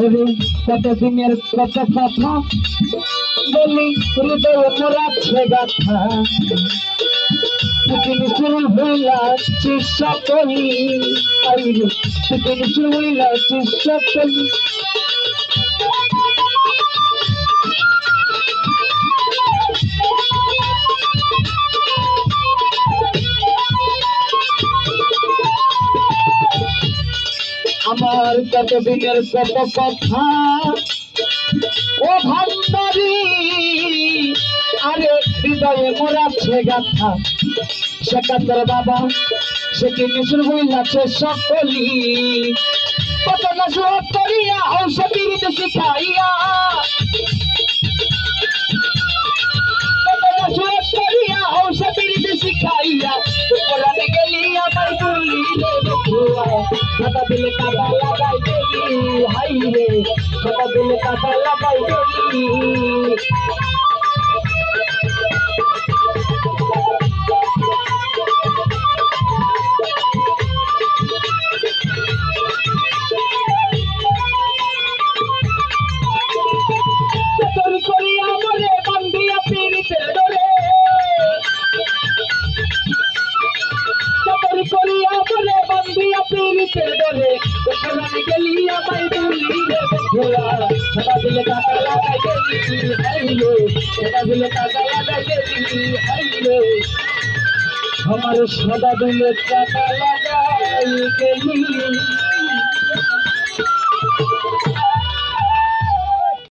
ওরে কত দিনের কত কথা বলি হৃদয় মোরাচ্ছে গাথা তুমি শুরু হইলা চেষ্টা করি আইরে তুমি শুরু হইলা চেষ্টা করি আমার কত দিনের কত কথা ও ভান্ডারি আরে হৃদয়ে মোরাচ্ছে গাথা সেকান্তর বাবা সে কি নিশুর হইলাছে সকলি কত না সুখ করিয়া ঔষধ বিরিতে শিখাইয়া কত না সুখ করিয়া ঔষধ বিরিতে শিখাইয়া পরানে গেলি আমার বলি কথা দিলে কাটা লাগাই গেলি হাই রে কথা দিলে কাটা লাগাই গেলি हमारे सदा दिल काटा लगाई गई